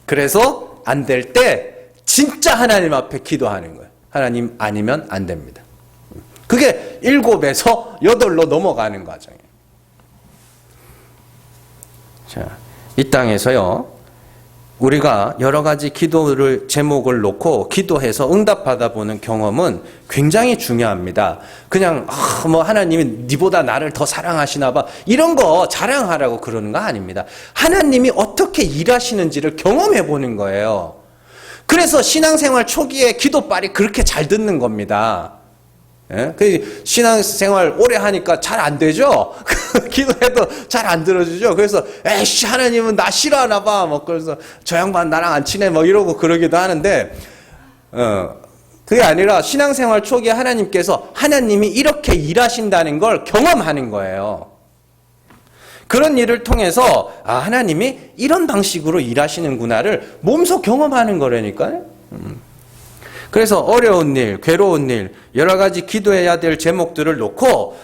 그래서 안 될 때 진짜 하나님 앞에 기도하는 거예요. 하나님 아니면 안 됩니다. 그게 7에서 8로 넘어가는 과정이에요. 자, 이 땅에서요, 우리가 여러 가지 기도를 제목을 놓고 기도해서 응답받아 보는 경험은 굉장히 중요합니다. 그냥 뭐 하나님이 니보다 나를 더 사랑하시나 봐, 이런 거 자랑하라고 그러는 거 아닙니다. 하나님이 어떻게 일하시는지를 경험해 보는 거예요. 그래서 신앙생활 초기에 기도빨이 그렇게 잘 듣는 겁니다. 예? 그 신앙생활 오래 하니까 잘 안 되죠? 기도해도 잘 안 들어주죠? 그래서, 에이씨, 하나님은 나 싫어하나 봐. 뭐, 그래서 저 양반 나랑 안 친해. 뭐 이러고 그러기도 하는데, 그게 아니라 신앙생활 초기에 하나님이 이렇게 일하신다는 걸 경험하는 거예요. 그런 일을 통해서, 하나님이 이런 방식으로 일하시는구나를 몸소 경험하는 거라니까요. 그래서 어려운 일, 괴로운 일, 여러 가지 기도해야 될 제목들을 놓고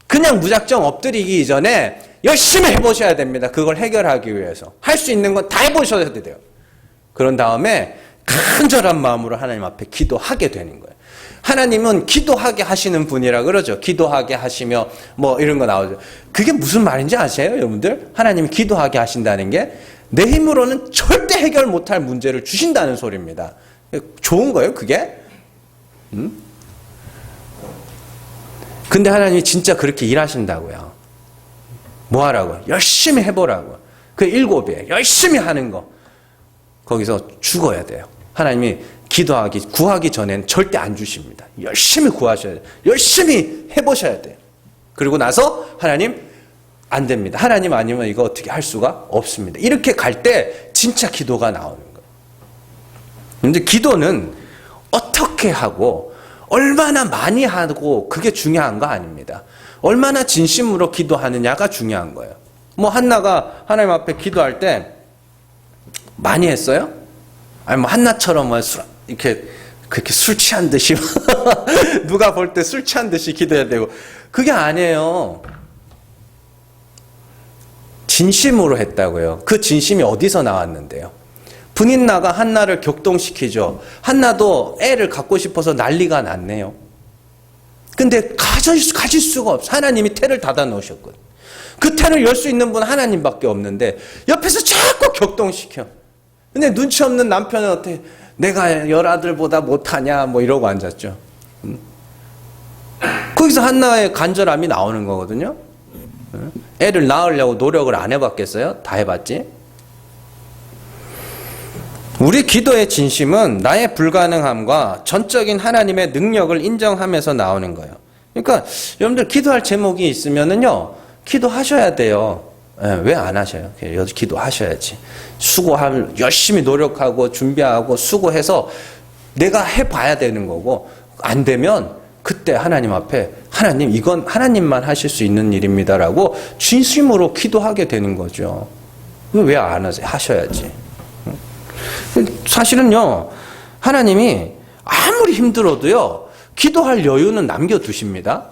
그냥 무작정 엎드리기 이전에 열심히 해보셔야 됩니다. 그걸 해결하기 위해서. 할 수 있는 건 다 해보셔야 돼요. 그런 다음에 간절한 마음으로 하나님 앞에 기도하게 되는 거예요. 하나님은 기도하게 하시는 분이라 그러죠. 기도하게 하시며 뭐 이런 거 나오죠. 그게 무슨 말인지 아세요, 여러분들? 하나님이 기도하게 하신다는 게 내 힘으로는 절대 해결 못할 문제를 주신다는 소리입니다. 좋은 거예요, 그게? 근데 하나님이 진짜 그렇게 일하신다고요. 뭐 하라고요? 열심히 해보라고요. 그 7배 열심히 하는 거. 거기서 죽어야 돼요. 하나님이 구하기 전엔 절대 안 주십니다. 열심히 구하셔야 돼요. 열심히 해보셔야 돼요. 그리고 나서 하나님 안 됩니다. 하나님 아니면 이거 어떻게 할 수가 없습니다. 이렇게 갈 때 진짜 기도가 나오는 거예요. 근데 기도는 어떻게 하고 얼마나 많이 하고 그게 중요한 거 아닙니다. 얼마나 진심으로 기도하느냐가 중요한 거예요. 뭐 한나가 하나님 앞에 기도할 때 많이 했어요? 아니 뭐 한나처럼 이렇게 그렇게 술 취한 듯이 누가 볼 때 술 취한 듯이 기도해야 되고 그게 아니에요. 진심으로 했다고요. 그 진심이 어디서 나왔는데요? 분인나가 한나를 격동시키죠. 한나도 애를 갖고 싶어서 난리가 났네요. 근데 가질 수가 없어. 하나님이 태를 닫아 놓으셨거든. 그 태를 열 수 있는 분은 하나님밖에 없는데 옆에서 자꾸 격동시켜. 근데 눈치 없는 남편은 어떻게 내가 열아들보다 못하냐 뭐 이러고 앉았죠. 거기서 한나의 간절함이 나오는 거거든요. 애를 낳으려고 노력을 안 해봤겠어요? 다 해봤지? 우리 기도의 진심은 나의 불가능함과 전적인 하나님의 능력을 인정하면서 나오는 거예요. 그러니까 여러분들 기도할 제목이 있으면은요, 기도하셔야 돼요. 왜 안 하셔요? 기도하셔야지. 열심히 노력하고 준비하고 수고해서 내가 해봐야 되는 거고, 안 되면 그때 하나님 앞에 하나님 이건 하나님만 하실 수 있는 일입니다라고 진심으로 기도하게 되는 거죠. 왜 안 하세요? 하셔야지. 사실은요, 하나님이 아무리 힘들어도요, 기도할 여유는 남겨두십니다.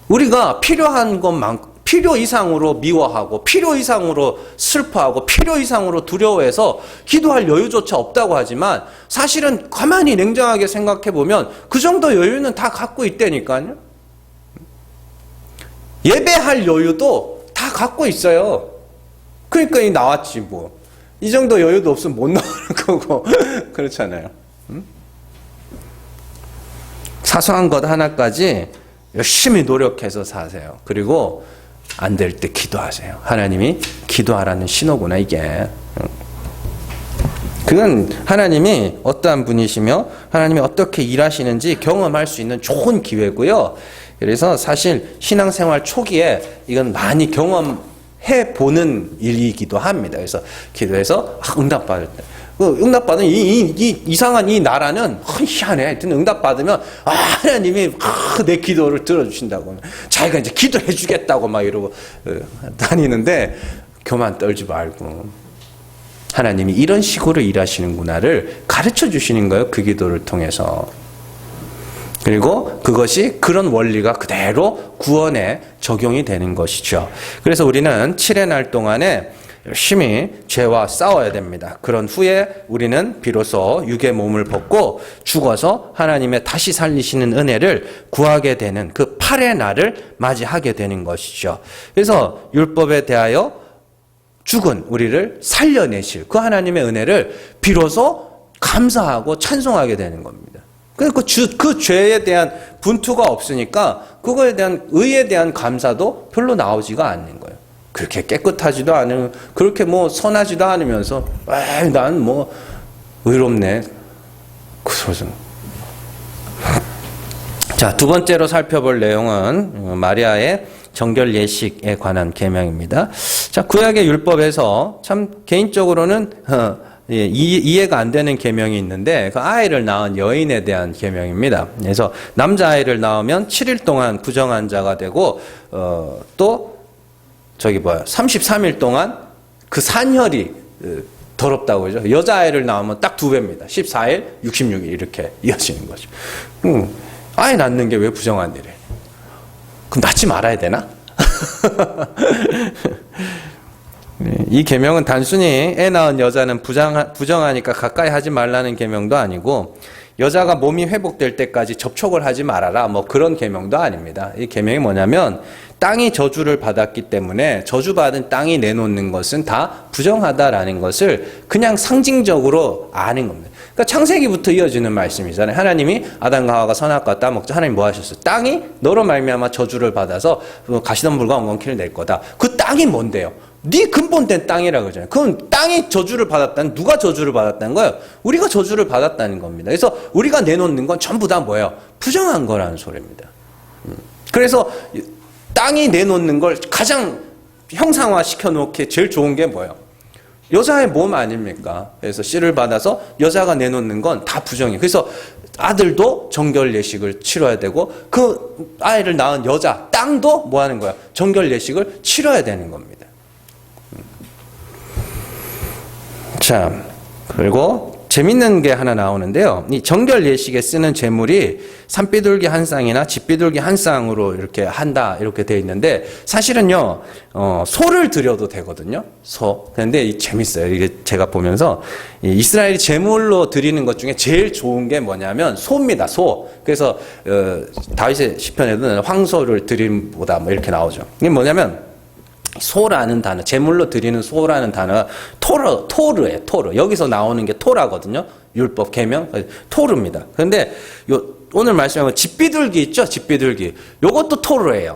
우리가 필요한 것만큼, 필요 이상으로 미워하고, 필요 이상으로 슬퍼하고, 필요 이상으로 두려워해서 기도할 여유조차 없다고 하지만, 사실은 가만히 냉정하게 생각해 보면 그 정도 여유는 다 갖고 있다니까요. 예배할 여유도 다 갖고 있어요. 그러니까 나왔지 뭐. 이 정도 여유도 없으면 못 나오는 거고 그렇잖아요. 사소한 것 하나까지 열심히 노력해서 사세요. 그리고 안 될 때 기도하세요. 하나님이 기도하라는 신호구나 이게. 그건 하나님이 어떠한 분이시며 하나님이 어떻게 일하시는지 경험할 수 있는 좋은 기회고요. 그래서 사실 신앙생활 초기에 이건 많이 해보는 일이기도 합니다. 그래서 기도해서 응답받을 때. 응답받은 이상한 이 나라는 희한해. 하여튼 응답받으면 하나님이 내 기도를 들어주신다고. 자기가 이제 기도해 주겠다고 막 이러고 다니는데 교만 떨지 말고 하나님이 이런 식으로 일하시는구나를 가르쳐 주시는 거예요. 그 기도를 통해서. 그리고 그것이 그런 원리가 그대로 구원에 적용이 되는 것이죠. 그래서 우리는 7의 날 동안에 열심히 죄와 싸워야 됩니다. 그런 후에 우리는 비로소 육의 몸을 벗고 죽어서 하나님의 다시 살리시는 은혜를 구하게 되는 그 8의 날을 맞이하게 되는 것이죠. 그래서 율법에 대하여 죽은 우리를 살려내실 그 하나님의 은혜를 비로소 감사하고 찬송하게 되는 겁니다. 그 죄에 대한 분투가 없으니까 그거에 대한 의에 대한 감사도 별로 나오지가 않는 거예요. 그렇게 깨끗하지도 않은, 그렇게 뭐 선하지도 않으면서 난 뭐 의롭네. 자, 두 번째로 살펴볼 내용은 마리아의 정결 예식에 관한 계명입니다. 자, 구약의 율법에서 참 개인적으로는 이해가 안 되는 계명이 있는데 그 아이를 낳은 여인에 대한 계명입니다. 그래서 남자아이를 낳으면 7일 동안 부정한 자가 되고 또 33일 동안 그 산혈이 더럽다고 그러죠. 여자아이를 낳으면 딱 2배입니다. 14일, 66일 이렇게 이어지는 거죠. 아이 낳는 게 왜 부정한 일이에요? 그럼 낳지 말아야 되나? 이 계명은 단순히 애 낳은 여자는 부정하니까 가까이 하지 말라는 계명도 아니고 여자가 몸이 회복될 때까지 접촉을 하지 말아라. 뭐 그런 계명도 아닙니다. 이 계명이 뭐냐면 땅이 저주를 받았기 때문에 저주받은 땅이 내놓는 것은 다 부정하다라는 것을 그냥 상징적으로 아는 겁니다. 그러니까 창세기부터 이어지는 말씀이잖아요. 하나님이 아담과 하와가 선악과 따먹자. 하나님 뭐 하셨어요? 땅이 너로 말미암아 저주를 받아서 가시덤불과 엉겅퀴를 낼 거다. 그 땅이 뭔데요? 네 근본된 땅이라 그러잖아요. 그럼 땅이 저주를 받았다는, 누가 저주를 받았다는 거예요? 우리가 저주를 받았다는 겁니다. 그래서 우리가 내놓는 건 전부 다 뭐예요? 부정한 거라는 소리입니다. 그래서 땅이 내놓는 걸 가장 형상화 시켜놓기 제일 좋은 게 뭐예요? 여자의 몸 아닙니까? 그래서 씨를 받아서 여자가 내놓는 건 다 부정이에요. 그래서 아들도 정결 예식을 치러야 되고 그 아이를 낳은 여자, 땅도 뭐 하는 거야? 정결 예식을 치러야 되는 겁니다. 자, 그리고 재밌는 게 하나 나오는데요. 이 정결 예식에 쓰는 제물이 산비둘기 한 쌍이나 집비둘기 한 쌍으로 이렇게 한다 이렇게 되어 있는데 사실은요 소를 드려도 되거든요. 소. 그런데 재밌어요. 이게 제가 보면서 이스라엘이 제물로 드리는 것 중에 제일 좋은 게 뭐냐면 소입니다. 소. 그래서 다윗의 시편에는 황소를 드림보다 뭐 이렇게 나오죠. 이게 뭐냐면 소라는 단어, 제물로 드리는 소라는 단어가 토르예요. 토르. 여기서 나오는 게 토라거든요. 율법, 계명, 토르입니다. 그런데 오늘 말씀하면 집비둘기 있죠? 집비둘기. 요것도 토르예요.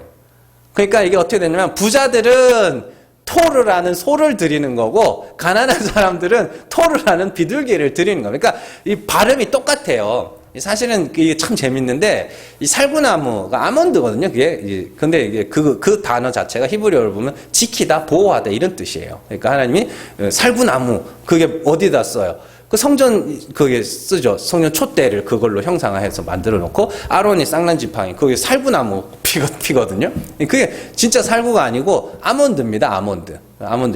그러니까 이게 어떻게 되냐면 부자들은 토르라는 소를 드리는 거고 가난한 사람들은 토르라는 비둘기를 드리는 겁니다. 그러니까 이 발음이 똑같아요. 사실은 이게 참 재밌는데 이 살구나무가 아몬드거든요. 그게 근데 이게 그 단어 자체가 히브리어로 보면 지키다, 보호하다 이런 뜻이에요. 그러니까 하나님이 살구나무 그게 어디다 써요? 그 성전 그게 쓰죠. 성전 촛대를 그걸로 형상화해서 만들어 놓고 아론이 쌍난 지팡이 그게 살구나무 피거든요. 그게 진짜 살구가 아니고 아몬드입니다. 아몬드.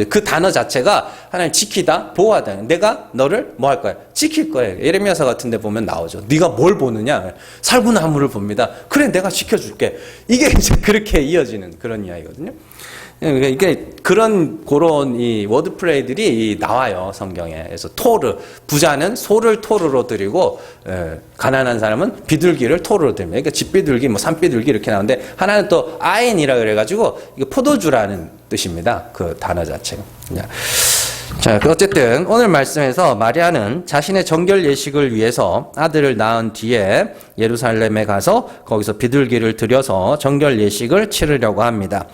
그 단어 자체가 하나님 지키다, 보호하다. 내가 너를 뭐 할 거야? 지킬 거예요. 예레미야서 같은 데 보면 나오죠. 네가 뭘 보느냐? 살구나무를 봅니다. 그래, 내가 지켜줄게. 이게 이제 그렇게 이어지는 그런 이야기거든요. 이게 그런 이 워드 플레이들이 나와요, 성경에. 그래서 토르, 부자는 소를 토르로 드리고 가난한 사람은 비둘기를 토르로 드립니다. 그러니까 집비둘기, 뭐 산비둘기 이렇게 나오는데 하나는 또 아인이라 그래가지고 이게 포도주라는 뜻입니다. 그 단어 자체가. 자, 어쨌든 오늘 말씀에서 마리아는 자신의 정결 예식을 위해서 아들을 낳은 뒤에 예루살렘에 가서 거기서 비둘기를 들여서 정결 예식을 치르려고 합니다.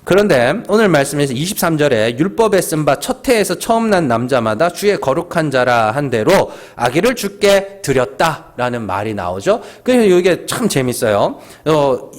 그런데 오늘 말씀에서 23절에 율법에 쓴 바 첫 해에서 처음 난 남자마다 주의 거룩한 자라 한 대로 아기를 주께 드렸다라는 말이 나오죠. 그래서 이게 참 재밌어요.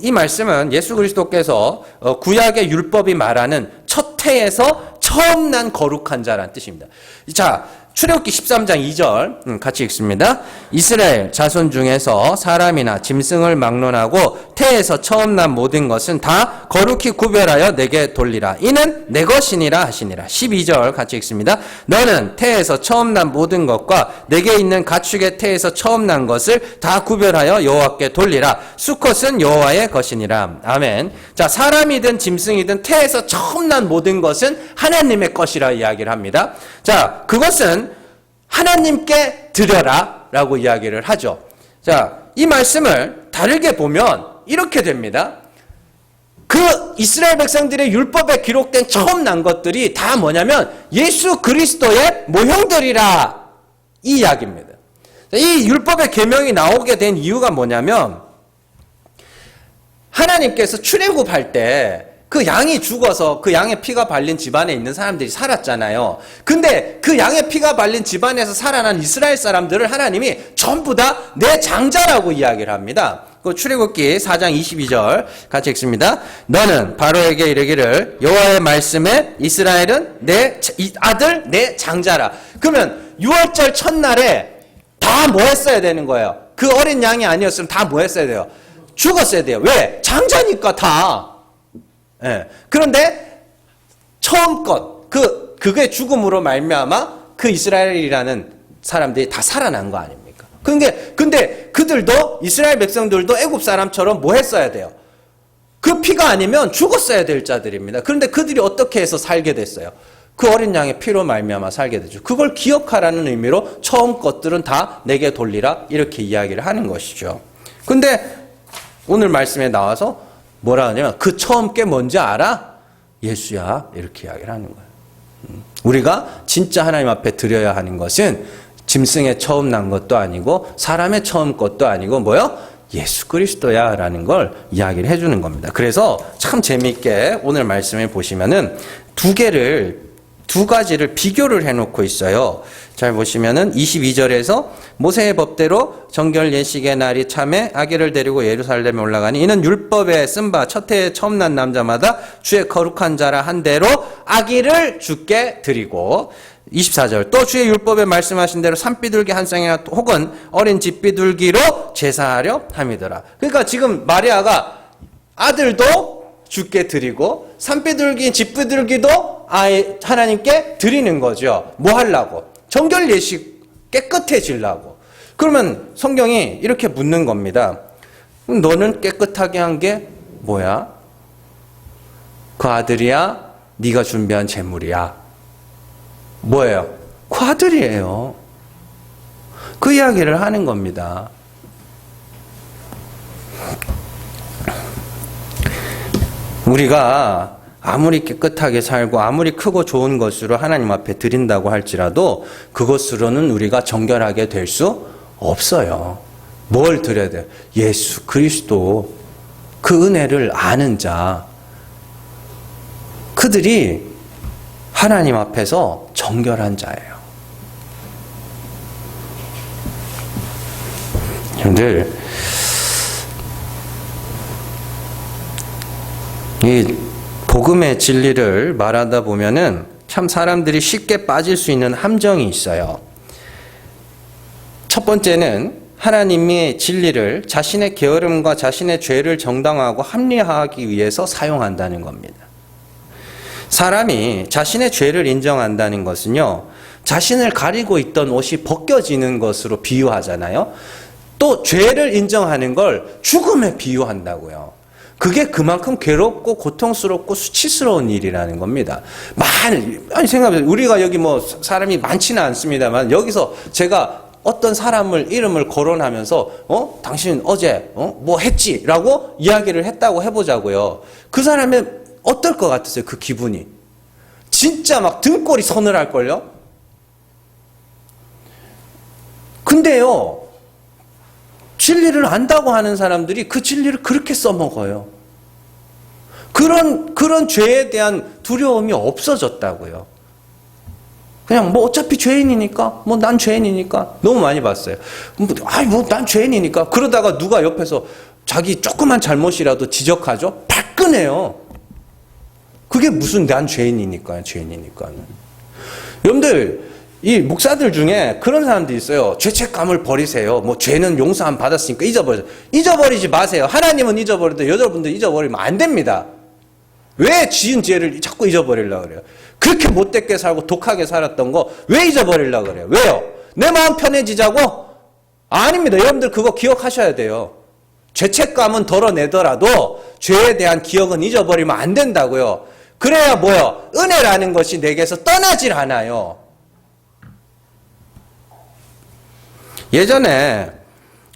이 말씀은 예수 그리스도께서 구약의 율법이 말하는 첫 해에서 처음 난 거룩한 자라는 뜻입니다. 자, 출애굽기 13장 2절 같이 읽습니다. 이스라엘 자손 중에서 사람이나 짐승을 막론하고 태에서 처음 난 모든 것은 다 거룩히 구별하여 내게 돌리라. 이는 내 것이니라 하시니라. 12절 같이 읽습니다. 너는 태에서 처음 난 모든 것과 내게 있는 가축의 태에서 처음 난 것을 다 구별하여 여호와께 돌리라. 수컷은 여호와의 것이니라. 아멘. 자, 사람이든 짐승이든 태에서 처음 난 모든 것은 하나님의 것이라 이야기를 합니다. 자, 그것은 하나님께 드려라 라고 이야기를 하죠. 자, 이 말씀을 다르게 보면 이렇게 됩니다. 그 이스라엘 백성들의 율법에 기록된 처음 난 것들이 다 뭐냐면 예수 그리스도의 모형들이라 이 이야기입니다. 이 율법의 계명이 나오게 된 이유가 뭐냐면 하나님께서 출애굽할 때 그 양이 죽어서 그 양의 피가 발린 집안에 있는 사람들이 살았잖아요. 근데 그 양의 피가 발린 집안에서 살아난 이스라엘 사람들을 하나님이 전부 다 내 장자라고 이야기를 합니다. 그 출애굽기 4장 22절 같이 읽습니다. 너는 바로에게 이르기를 여호와의 말씀에 이스라엘은 내 아들 내 장자라. 그러면 6월절 첫날에 다 뭐 했어야 되는 거예요? 그 어린 양이 아니었으면 다 뭐 했어야 돼요? 죽었어야 돼요. 왜? 장자니까 다. 예. 그런데 처음 것 그게 죽음으로 말미암아 그 이스라엘이라는 사람들이 다 살아난 거 아닙니까? 근데 그들도 이스라엘 백성들도 애굽 사람처럼 뭐 했어야 돼요? 그 피가 아니면 죽었어야 될 자들입니다. 그런데 그들이 어떻게 해서 살게 됐어요? 그 어린 양의 피로 말미암아 살게 되죠. 그걸 기억하라는 의미로 처음 것들은 다 내게 돌리라 이렇게 이야기를 하는 것이죠. 근데 오늘 말씀에 나와서 뭐라 하냐면 그 처음 게 뭔지 알아? 예수야 이렇게 이야기를 하는 거예요. 우리가 진짜 하나님 앞에 드려야 하는 것은 짐승의 처음 난 것도 아니고 사람의 처음 것도 아니고 뭐요? 예수 그리스도야 라는 걸 이야기를 해주는 겁니다. 그래서 참 재미있게 오늘 말씀을 보시면은 두 가지를 비교를 해놓고 있어요. 잘 보시면은 22절에서 모세의 법대로 정결 예식의 날이 참에 아기를 데리고 예루살렘에 올라가니 이는 율법에 쓴 바 첫 해에 처음 난 남자마다 주의 거룩한 자라 한 대로 아기를 주께 드리고 24절 또 주의 율법에 말씀하신 대로 산비둘기 한 쌍이나 혹은 어린 집비둘기로 제사하려 함이더라. 그러니까 지금 마리아가 아들도 주께 드리고 산비둘기 집비둘기도 하나님께 드리는 거죠. 뭐 하려고? 정결 예식 깨끗해지려고. 그러면 성경이 이렇게 묻는 겁니다. 너는 깨끗하게 한 게 뭐야? 그 아들이야? 네가 준비한 제물이야? 뭐예요? 그 아들이에요. 그 이야기를 하는 겁니다. 우리가 아무리 깨끗하게 살고 아무리 크고 좋은 것으로 하나님 앞에 드린다고 할지라도 그것으로는 우리가 정결하게 될 수 없어요. 뭘 드려야 돼요? 예수 그리스도 그 은혜를 아는 자 그들이 하나님 앞에서 정결한 자예요. 여러분들 이 복음의 진리를 말하다 보면은 참 사람들이 쉽게 빠질 수 있는 함정이 있어요. 첫 번째는 하나님의 진리를 자신의 게으름과 자신의 죄를 정당화하고 합리화하기 위해서 사용한다는 겁니다. 사람이 자신의 죄를 인정한다는 것은요, 자신을 가리고 있던 옷이 벗겨지는 것으로 비유하잖아요. 또 죄를 인정하는 걸 죽음에 비유한다고요. 그게 그만큼 괴롭고 고통스럽고 수치스러운 일이라는 겁니다. 아니 생각해보세요. 우리가 여기 뭐 사람이 많지는 않습니다만 여기서 제가 어떤 사람을 이름을 거론하면서 당신 어제 뭐 했지? 라고 이야기를 했다고 해보자고요. 그 사람의 어떨 것 같으세요? 그 기분이. 진짜 막 등골이 서늘할걸요? 근데요, 진리를 안다고 하는 사람들이 그 진리를 그렇게 써먹어요. 그런 죄에 대한 두려움이 없어졌다고요. 그냥 뭐 어차피 죄인이니까, 뭐 난 죄인이니까. 너무 많이 봤어요. 난 죄인이니까. 그러다가 누가 옆에서 자기 조그만 잘못이라도 지적하죠? 발끈해요. 그게 무슨 난 죄인이니까요, 죄인이니까는. 여러분들, 이 목사들 중에 그런 사람들이 있어요. 죄책감을 버리세요. 뭐 죄는 용서함 받았으니까 잊어버리세요. 잊어버리지 마세요. 하나님은 잊어버려도 여러분들 잊어버리면 안 됩니다. 왜 지은 죄를 자꾸 잊어버리려고 그래요? 그렇게 못되게 살고 독하게 살았던 거 왜 잊어버리려고 그래요? 왜요? 내 마음 편해지자고? 아닙니다. 여러분들 그거 기억하셔야 돼요. 죄책감은 덜어내더라도 죄에 대한 기억은 잊어버리면 안 된다고요. 그래야 뭐요? 은혜라는 것이 내게서 떠나질 않아요. 예전에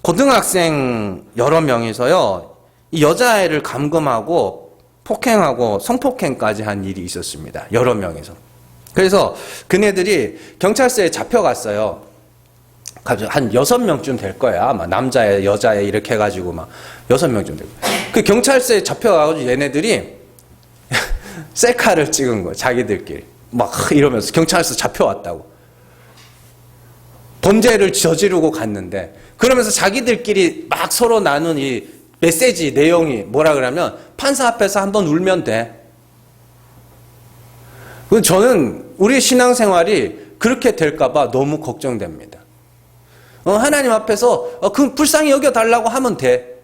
고등학생 여러 명이서요, 이 여자애를 감금하고 폭행하고 성폭행까지 한 일이 있었습니다. 여러 명이서. 그래서 그네들이 경찰서에 잡혀갔어요. 한 6명쯤 될 거야. 아마 남자애, 여자애 이렇게 해가지고 막 6명쯤 될 거야. 그 경찰서에 잡혀가가지고 얘네들이 셀카를 찍은 거예요. 자기들끼리. 막 이러면서 경찰서 잡혀왔다고. 범죄를 저지르고 갔는데, 그러면서 자기들끼리 막 서로 나눈 이 메시지 내용이 뭐라 그러면 판사 앞에서 한번 울면 돼. 저는 우리 신앙생활이 그렇게 될까봐 너무 걱정됩니다. 하나님 앞에서 그 불쌍히 여겨달라고 하면 돼.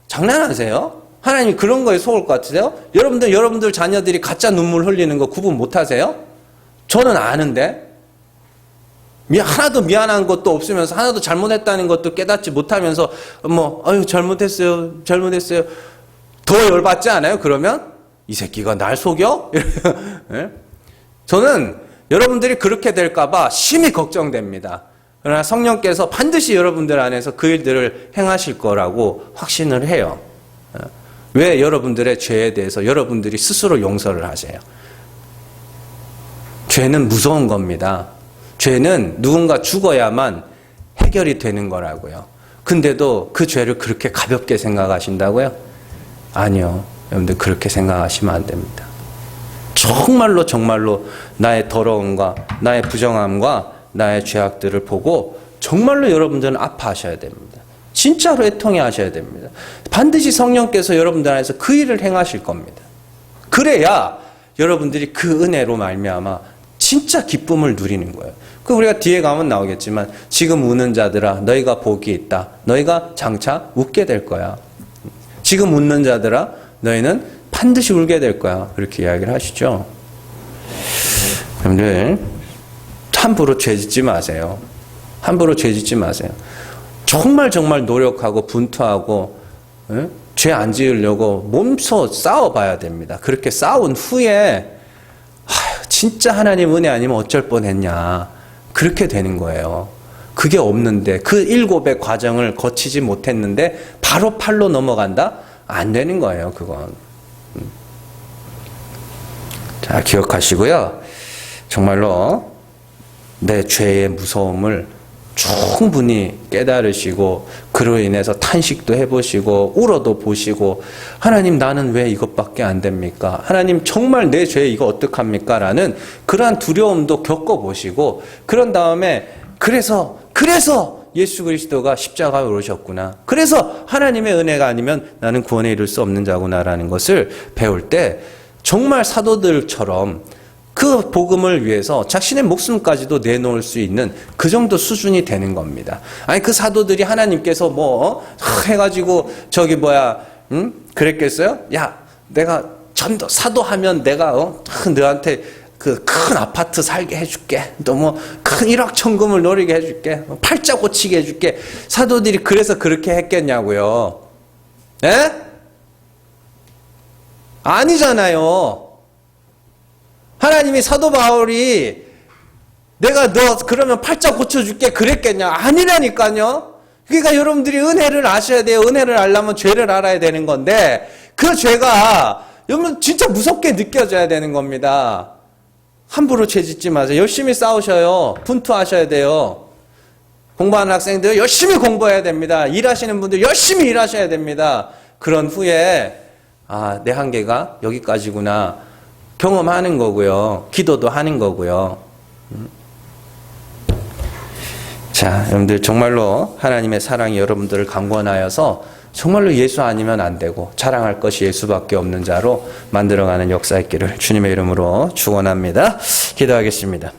장난하세요? 하나님이 그런 거에 속을 것 같으세요? 여러분들 자녀들이 가짜 눈물 흘리는 거 구분 못 하세요? 저는 아는데. 하나도 미안한 것도 없으면서 하나도 잘못했다는 것도 깨닫지 못하면서 잘못했어요. 더 열받지 않아요? 그러면 이 새끼가 날 속여? 네? 저는 여러분들이 그렇게 될까봐 심히 걱정됩니다. 그러나 성령께서 반드시 여러분들 안에서 그 일들을 행하실 거라고 확신을 해요. 왜 여러분들의 죄에 대해서 여러분들이 스스로 용서를 하세요? 죄는 무서운 겁니다. 죄는 누군가 죽어야만 해결이 되는 거라고요. 근데도 그 죄를 그렇게 가볍게 생각하신다고요? 아니요. 여러분들 그렇게 생각하시면 안 됩니다. 정말로 정말로 나의 더러움과 나의 부정함과 나의 죄악들을 보고 정말로 여러분들은 아파하셔야 됩니다. 진짜로 애통해 하셔야 됩니다. 반드시 성령께서 여러분들 안에서 그 일을 행하실 겁니다. 그래야 여러분들이 그 은혜로 말미암아 진짜 기쁨을 누리는 거예요. 그 우리가 뒤에 가면 나오겠지만 지금 우는 자들아 너희가 복이 있다. 너희가 장차 웃게 될 거야. 지금 웃는 자들아 너희는 반드시 울게 될 거야. 그렇게 이야기를 하시죠. 여러분들 함부로 죄짓지 마세요. 함부로 죄짓지 마세요. 정말 정말 노력하고 분투하고 죄 안 지으려고 몸소 싸워봐야 됩니다. 그렇게 싸운 후에 진짜 하나님 은혜 아니면 어쩔 뻔했냐. 그렇게 되는 거예요. 그게 없는데 그 7의 과정을 거치지 못했는데 바로 8로 넘어간다? 안 되는 거예요. 그건. 자, 기억하시고요. 정말로 내 죄의 무서움을 충분히 깨달으시고 그로 인해서 탄식도 해보시고 울어도 보시고 하나님 나는 왜 이것밖에 안 됩니까? 하나님 정말 내 죄 이거 어떡합니까? 라는 그러한 두려움도 겪어보시고 그런 다음에 그래서 예수 그리스도가 십자가에 오르셨구나. 그래서 하나님의 은혜가 아니면 나는 구원에 이를 수 없는 자구나라는 것을 배울 때 정말 사도들처럼 그 복음을 위해서 자신의 목숨까지도 내놓을 수 있는 그 정도 수준이 되는 겁니다. 아니 그 사도들이 하나님께서 뭐 해가지고 그랬겠어요? 야 내가 전도 사도하면 내가 너한테 그 큰 아파트 살게 해줄게. 또 뭐 큰 1억 천금을 노리게 해줄게. 팔자 고치게 해줄게. 사도들이 그래서 그렇게 했겠냐고요. 예? 아니잖아요. 하나님이 사도 바울이 내가 너 그러면 팔자 고쳐줄게 그랬겠냐? 아니라니까요. 그러니까 여러분들이 은혜를 아셔야 돼요. 은혜를 알려면 죄를 알아야 되는 건데 그 죄가 여러분 진짜 무섭게 느껴져야 되는 겁니다. 함부로 죄 짓지 마세요. 열심히 싸우셔요. 분투하셔야 돼요. 공부하는 학생들 열심히 공부해야 됩니다. 일하시는 분들 열심히 일하셔야 됩니다. 그런 후에 내 한계가 여기까지구나. 경험하는 거고요. 기도도 하는 거고요. 자, 여러분들 정말로 하나님의 사랑이 여러분들을 강권하여서 정말로 예수 아니면 안 되고 자랑할 것이 예수밖에 없는 자로 만들어가는 역사 있기를 주님의 이름으로 축원합니다. 기도하겠습니다.